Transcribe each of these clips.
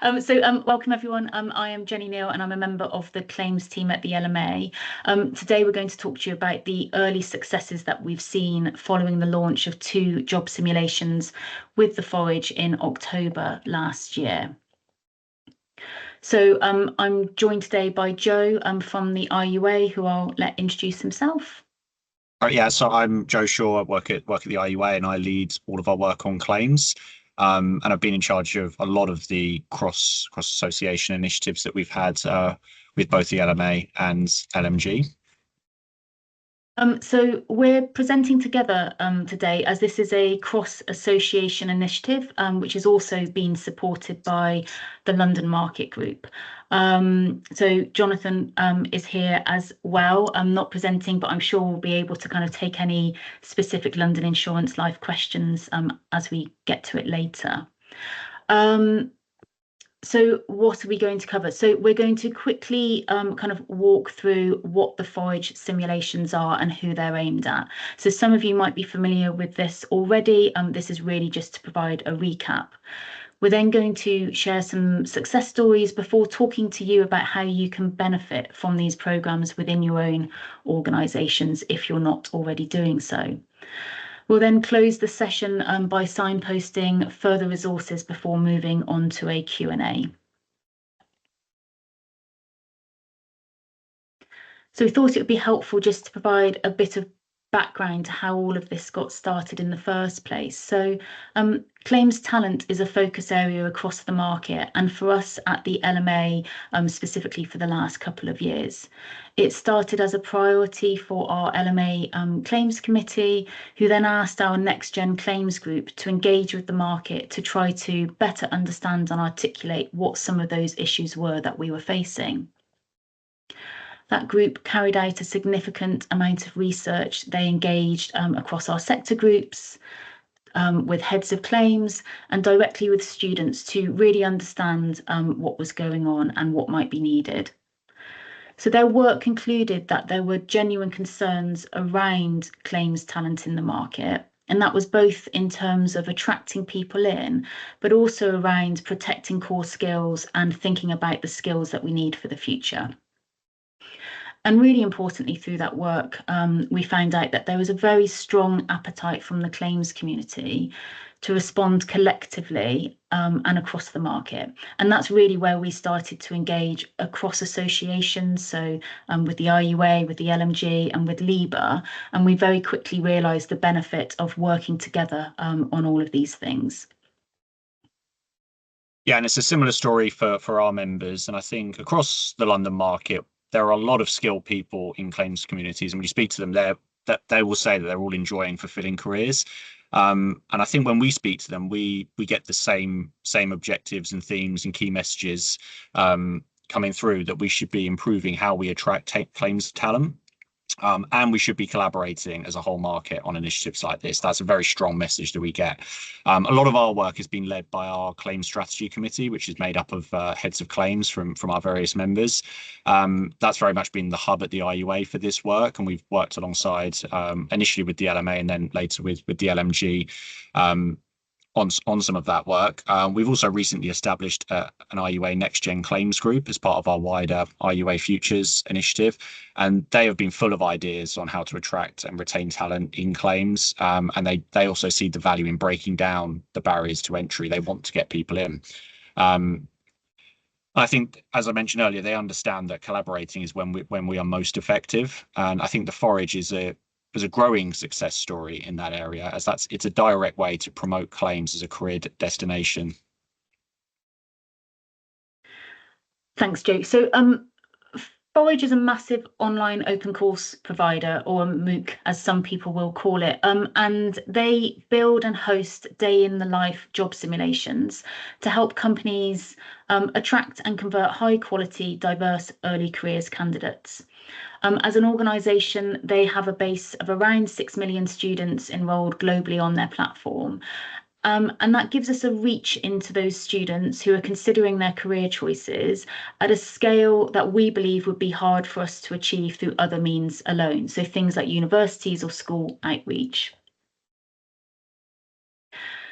Welcome everyone. I am Jenny Neal and I'm a member of the claims team at the LMA. Today we're going to talk to you about the early successes that we've seen following the launch of 2 job simulations with the Forage in October last year. I'm joined today by Joe from the IUA, who I'll let introduce himself. So I'm Joe Shaw. I work at the IUA and I lead all of our work on claims. And I've been in charge of a lot of the cross association initiatives that we've had with both the LMA and LMG. So we're presenting together today as this is a cross-association initiative, which has also been supported by the London Market Group. So Jonathan is here as well. I'm not presenting, but I'm sure we'll be able to kind of take any specific London Insurance Life questions as we get to it later. So what are we going to cover? So we're going to quickly kind of walk through what the Forage simulations are and who they're aimed at. So some of you might be familiar with this already. This is really just to provide a recap. We're then going to share some success stories before talking to you about how you can benefit from these programs within your own organisations if you're not already doing so. We'll then close the session by signposting further resources before moving on to a Q&A. So we thought it would be helpful just to provide a bit of background to how all of this got started in the first place. So claims talent is a focus area across the market and for us at the LMA specifically for the last couple of years. It started as a priority for our LMA claims committee, who then asked our next gen claims group to engage with the market to try to better understand and articulate what some of those issues were that we were facing. That group carried out a significant amount of research. They engaged across our sector groups, with heads of claims and directly with students to really understand what was going on and what might be needed. So their work concluded that there were genuine concerns around claims talent in the market. And that was both in terms of attracting people in, but also around protecting core skills and thinking about the skills that we need for the future. And really importantly, through that work, we found out that there was a very strong appetite from the claims community to respond collectively and across the market. And that's really where we started to engage across associations, so with the IUA, with the LMG and with LIBA, and we very quickly realised the benefit of working together on all of these things. Yeah, and it's a similar story for our members. And I think across the London market, there are a lot of skilled people in claims communities, and when you speak to them, they will say that they're all enjoying fulfilling careers. And I think when we speak to them, we get the same objectives and themes and key messages coming through, that we should be improving how we attract claims talent. And we should be collaborating as a whole market on initiatives like this. That's a very strong message that we get. A lot of our work has been led by our claims strategy committee, which is made up of heads of claims from our various members. That's very much been the hub at the IUA for this work, and we've worked alongside initially with the LMA and then later with the LMG on some of that work. We've also recently established an IUA Next Gen Claims Group as part of our wider IUA Futures initiative, and they have been full of ideas on how to attract and retain talent in claims, and they also see the value in breaking down the barriers to entry. They want to get people in. I think, as I mentioned earlier, they understand that collaborating is when we are most effective, and I think the Forage is a growing success story in that area, as it's a direct way to promote claims as a career destination. Thanks, Joe. So Forage is a massive online open course provider, or a MOOC, as some people will call it, and they build and host day in the life job simulations to help companies attract and convert high quality, diverse early careers candidates. As an organisation, they have a base of around 6 million students enrolled globally on their platform. And that gives us a reach into those students who are considering their career choices at a scale that we believe would be hard for us to achieve through other means alone. So things like universities or school outreach.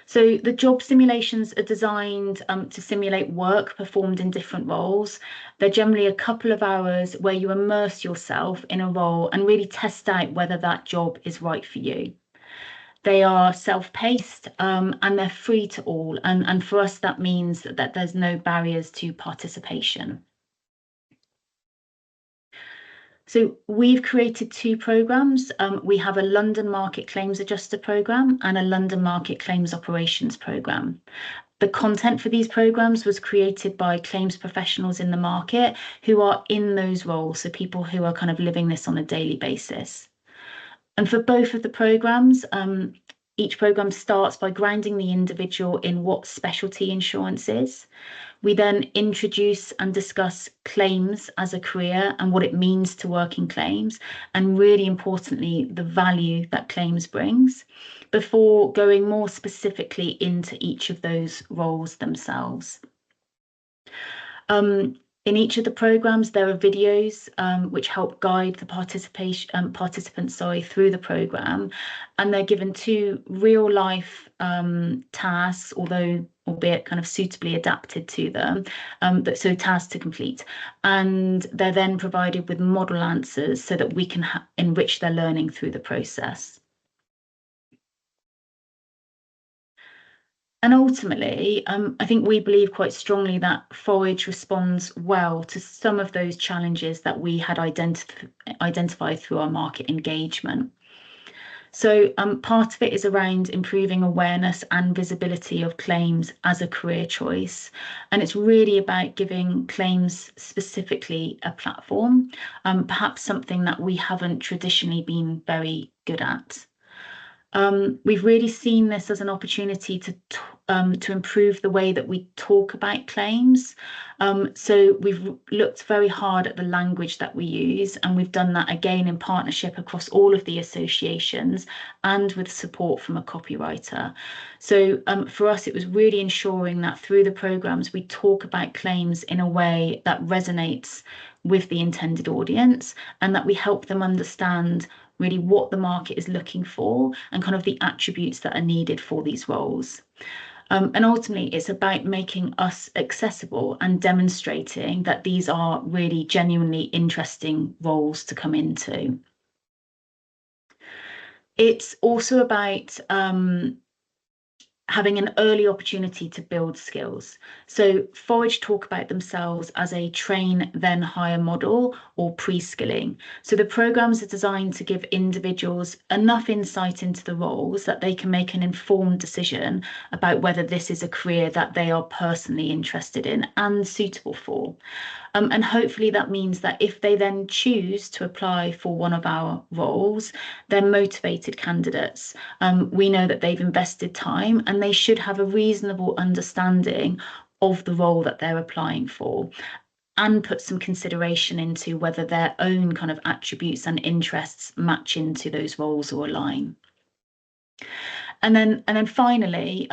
So the job simulations are designed to simulate work performed in different roles. They're generally a couple of hours where you immerse yourself in a role and really test out whether that job is right for you. They are self-paced and they're free to all. And for us, that means that there's no barriers to participation. So we've created two programs. We have a London Market Claims Adjuster program and a London Market Claims Operations program. The content for these programs was created by claims professionals in the market who are in those roles, so people who are kind of living this on a daily basis. And for both of the programs, each program starts by grounding the individual in what specialty insurance is. We then introduce and discuss claims as a career and what it means to work in claims, and really importantly, the value that claims brings, before going more specifically into each of those roles themselves. In each of the programs, there are videos which help guide the participants through the program, and they're given two real life tasks, albeit kind of suitably adapted to them, so tasks to complete. And they're then provided with model answers so that we can enrich their learning through the process. And ultimately, I think we believe quite strongly that Forage responds well to some of those challenges that we had identified through our market engagement. So part of it is around improving awareness and visibility of claims as a career choice. And it's really about giving claims specifically a platform, perhaps something that we haven't traditionally been very good at. We've really seen this as an opportunity to improve the way that we talk about claims. So we've looked very hard at the language that we use, and we've done that again in partnership across all of the associations and with support from a copywriter. So for us, it was really ensuring that through the programs, we talk about claims in a way that resonates with the intended audience, and that we help them understand really what the market is looking for and kind of the attributes that are needed for these roles. And ultimately, it's about making us accessible and demonstrating that these are really genuinely interesting roles to come into. It's also about having an early opportunity to build skills. So Forage talk about themselves as a train then hire model, or pre-skilling. So the programs are designed to give individuals enough insight into the roles that they can make an informed decision about whether this is a career that they are personally interested in and suitable for. And hopefully that means that if they then choose to apply for one of our roles, they're motivated candidates. We know that they've invested time and they should have a reasonable understanding of the role that they're applying for, and put some consideration into whether their own kind of attributes and interests match into those roles or align. And then finally,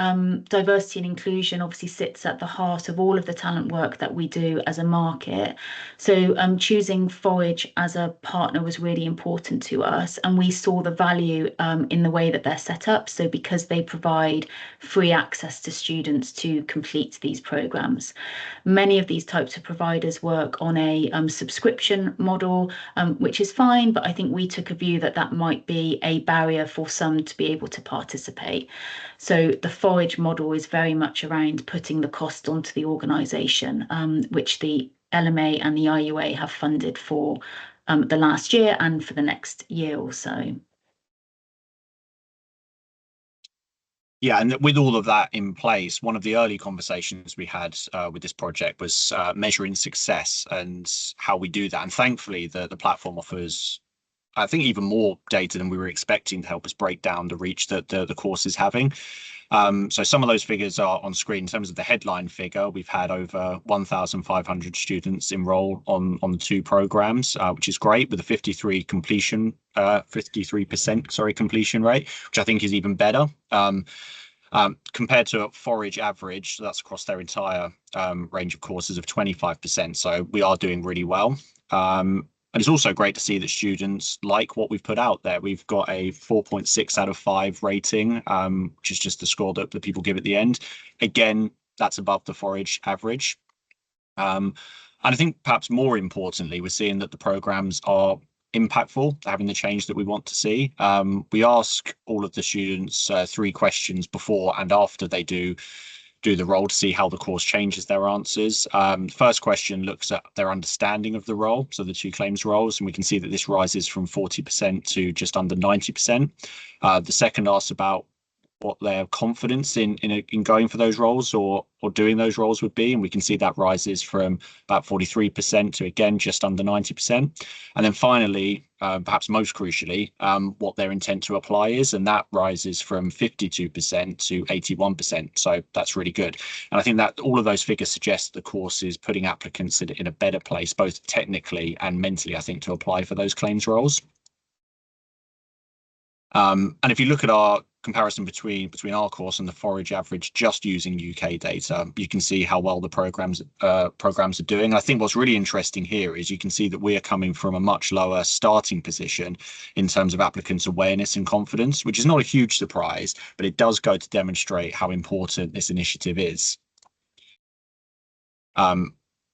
diversity and inclusion obviously sits at the heart of all of the talent work that we do as a market. So choosing Forage as a partner was really important to us, and we saw the value in the way that they're set up. So because they provide free access to students to complete these programs. Many of these types of providers work on a subscription model, which is fine, but I think we took a view that that might be a barrier for some to be able to participate. So the Forage model is very much around putting the cost onto the organisation, which the LMA and the IUA have funded for the last year and for the next year or so. Yeah, and with all of that in place, one of the early conversations we had with this project was measuring success and how we do that. And thankfully, the platform offers, I think, even more data than we were expecting to help us break down the reach that the course is having. So some of those figures are on screen. In terms of the headline figure, we've had over 1,500 students enroll on the two programs, which is great, with a 53% completion rate, which I think is even better. Compared to a Forage average, so that's across their entire range of courses, of 25%. So we are doing really well. And it's also great to see that students like what we've put out there. We've got a 4.6 out of 5 rating, which is just the score that people give at the end. Again, that's above the Forage average. And I think perhaps more importantly, we're seeing that the programs are impactful, having the change that we want to see. We ask all of the students 3 questions before and after they do the role to see how the course changes their answers. The first question looks at their understanding of the role, so the 2 claims roles, and we can see that this rises from 40% to just under 90%. The second asks about what their confidence in going for those roles or doing those roles would be, and we can see that rises from about 43% to again just under 90%. And then finally, perhaps most crucially, what their intent to apply is, and that rises from 52% to 81%. So that's really good. And I think that all of those figures suggest the course is putting applicants in a better place, both technically and mentally, I think, to apply for those claims roles. And if you look at our comparison between our course and the Forage average, just using UK data, you can see how well the programs are doing. And I think what's really interesting here is you can see that we are coming from a much lower starting position in terms of applicants' awareness and confidence, which is not a huge surprise, but it does go to demonstrate how important this initiative is.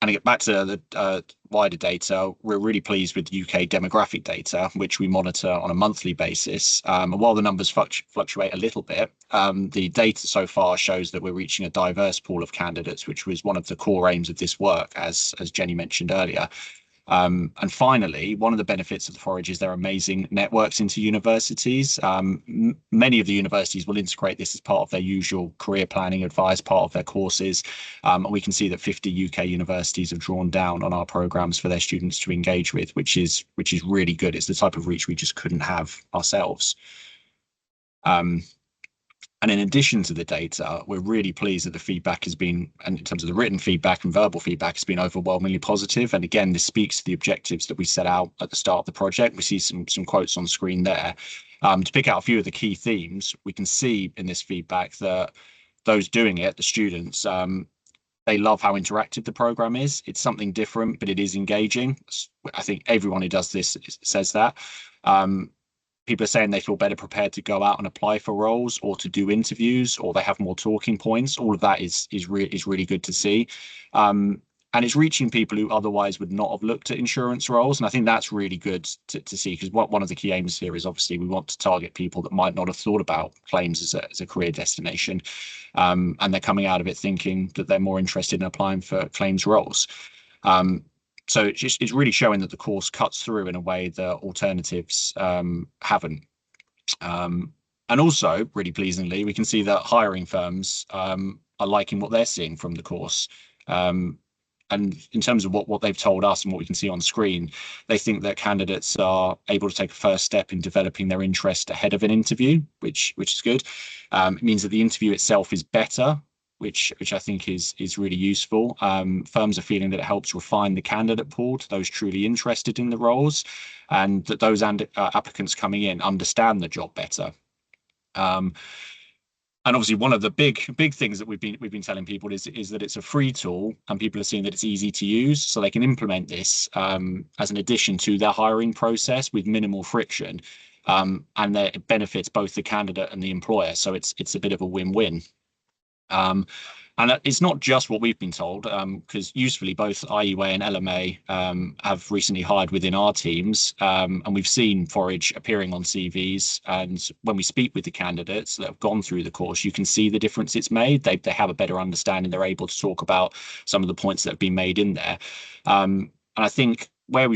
And to get back to the wider data, we're really pleased with UK demographic data, which we monitor on a monthly basis. And while the numbers fluctuate a little bit, the data so far shows that we're reaching a diverse pool of candidates, which was one of the core aims of this work, as Jenny mentioned earlier. And finally, one of the benefits of the Forage is their amazing networks into universities. Many of the universities will integrate this as part of their usual career planning advice, part of their courses. And we can see that 50 UK universities have drawn down on our programs for their students to engage with, which is really good. It's the type of reach we just couldn't have ourselves. And in addition to the data, we're really pleased that the feedback has been, and in terms of the written feedback and verbal feedback, has been overwhelmingly positive. And again, this speaks to the objectives that we set out at the start of the project. We see some quotes on screen there. To pick out a few of the key themes, we can see in this feedback that those doing it, the students, they love how interactive the program is. It's something different, but it is engaging. I think everyone who does this says that. People are saying they feel better prepared to go out and apply for roles or to do interviews, or they have more talking points. All of that is really good to see. And it's reaching people who otherwise would not have looked at insurance roles. And I think that's really good to see, because one of the key aims here is obviously we want to target people that might not have thought about claims as a career destination. And they're coming out of it thinking that they're more interested in applying for claims roles. So it's really showing that the course cuts through in a way that alternatives haven't. And also, really pleasingly, we can see that hiring firms are liking what they're seeing from the course. And in terms of what they've told us and what we can see on screen, they think that candidates are able to take a first step in developing their interest ahead of an interview, which is good. It means that the interview itself is better, which I think is really useful. Firms are feeling that it helps refine the candidate pool to those truly interested in the roles, and that those applicants coming in understand the job better. And obviously, one of the big things that we've been telling people is that it's a free tool, and people are seeing that it's easy to use, so they can implement this as an addition to their hiring process with minimal friction, and that it benefits both the candidate and the employer. So it's a bit of a win-win. And it's not just what we've been told, because usefully both IUA and LMA have recently hired within our teams, and we've seen Forage appearing on CVs. And when we speak with the candidates that have gone through the course, you can see the difference it's made. They have a better understanding. They're able to talk about some of the points that have been made in there. And I think at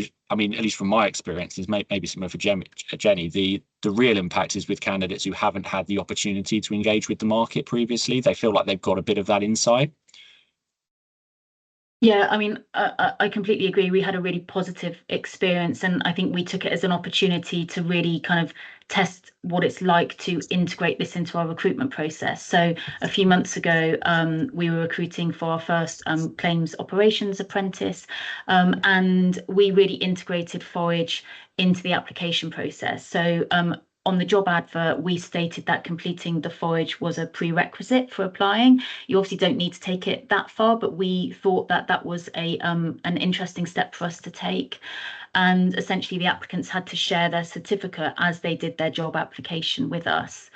least from my experiences, maybe similar for Jenny, the real impact is with candidates who haven't had the opportunity to engage with the market previously. They feel like they've got a bit of that insight. Yeah, I mean, I completely agree. We had a really positive experience, and I think we took it as an opportunity to really kind of test what it's like to integrate this into our recruitment process. So a few months ago, we were recruiting for our first claims operations apprentice, and we really integrated Forage into the application process. So on the job advert, we stated that completing the Forage was a prerequisite for applying. You obviously don't need to take it that far, but we thought that was an interesting step for us to take. and essentially the applicants had to share their certificate as they did their job application with us.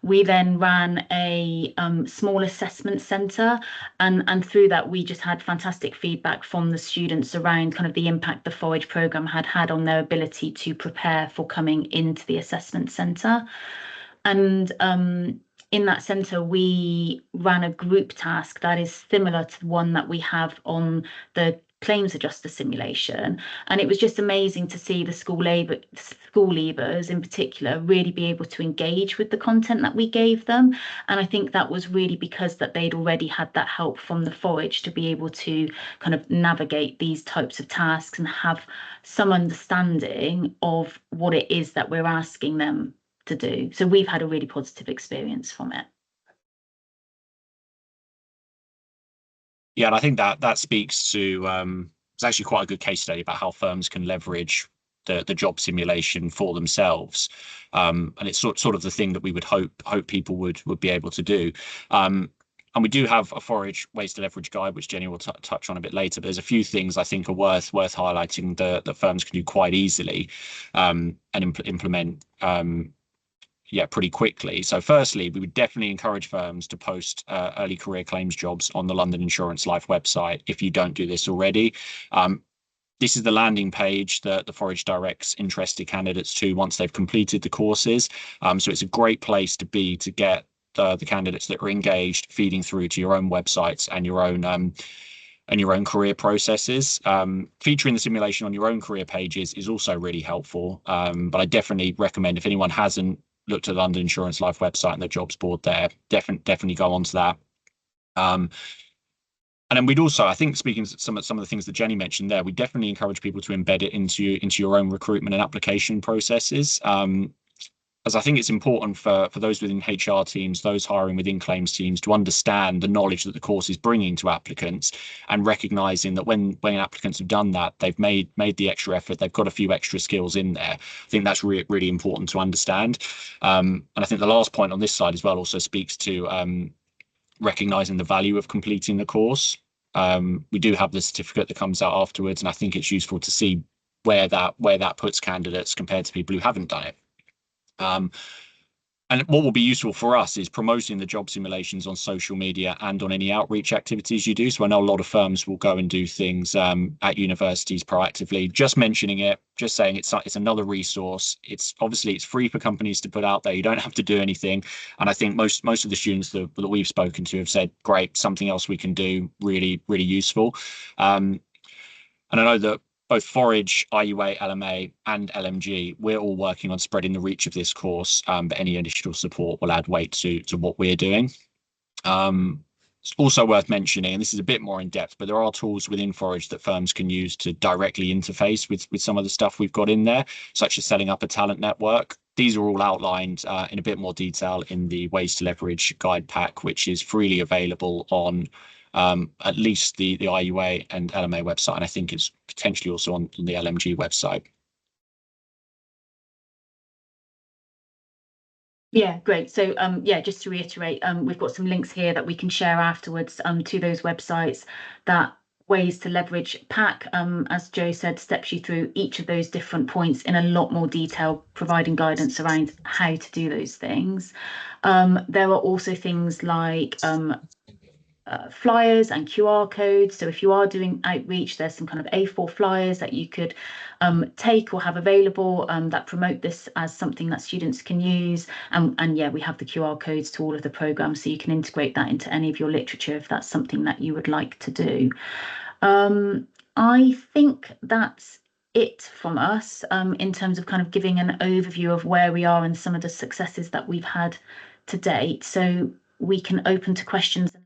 We then ran a small assessment centre, and through that we just had fantastic feedback from the students around kind of the impact the Forage programme had on their ability to prepare for coming into the assessment centre. And in that centre, we ran a group task that is similar to the one that we have on the claims adjuster simulation, and it was just amazing to see the school leavers in particular really be able to engage with the content that we gave them. And I think that was really because that they'd already had that help from the Forage to be able to kind of navigate these types of tasks and have some understanding of what it is that we're asking them to do. So we've had a really positive experience from it. Yeah, and I think that speaks to it's actually quite a good case study about how firms can leverage the job simulation for themselves, and it's sort of the thing that we would hope people would be able to do. And we do have a Forage ways to leverage guide, which Jenny will touch on a bit later. But there's a few things I think are worth highlighting that firms can do quite easily and implement. Pretty quickly. So firstly, we would definitely encourage firms to post early career claims jobs on the London Insurance Life website if you don't do this already. This is the landing page that the Forage directs interested candidates to once they've completed the courses. So it's a great place to be to get the candidates that are engaged feeding through to your own websites and your own career processes. Featuring the simulation on your own career pages is also really helpful. But I definitely recommend, if anyone hasn't looked at the London Insurance Life website and the jobs board there, definitely go onto that. And then we'd also, I think, speaking of some of the things that Jenny mentioned there, we definitely encourage people to embed it into your own recruitment and application processes. As I think it's important for those within HR teams, those hiring within claims teams, to understand the knowledge that the course is bringing to applicants, and recognizing that when applicants have done that, they've made the extra effort, they've got a few extra skills in there. I think that's really important to understand. And I think the last point on this side as well also speaks to recognizing the value of completing the course. We do have the certificate that comes out afterwards, and I think it's useful to see where that puts candidates compared to people who haven't done it. And what will be useful for us is promoting the job simulations on social media and on any outreach activities you do. So I know a lot of firms will go and do things at universities proactively, just mentioning it, just saying it's another resource. It's free for companies to put out there. You don't have to do anything. And I think most of the students that we've spoken to have said, great, something else we can do, really, really useful. And I know that both Forage, IUA, LMA, and LMG, we're all working on spreading the reach of this course, but any additional support will add weight to what we're doing. It's also worth mentioning, and this is a bit more in depth, but there are tools within Forage that firms can use to directly interface with some of the stuff we've got in there, such as setting up a talent network. These are all outlined in a bit more detail in the Ways to Leverage guide pack, which is freely available on at least the IUA and LMA website, and I think it's potentially also on the LMG website. Yeah, great. So just to reiterate, we've got some links here that we can share afterwards to those websites. That Ways to Leverage pack, as Joe said, steps you through each of those different points in a lot more detail, providing guidance around how to do those things. There are also things like flyers and QR codes. So if you are doing outreach, there's some kind of A4 flyers that you could take or have available that promote this as something that students can use. And yeah, we have the QR codes to all of the programs, so you can integrate that into any of your literature if that's something that you would like to do. I think that's it from us in terms of kind of giving an overview of where we are and some of the successes that we've had to date. So we can open to questions.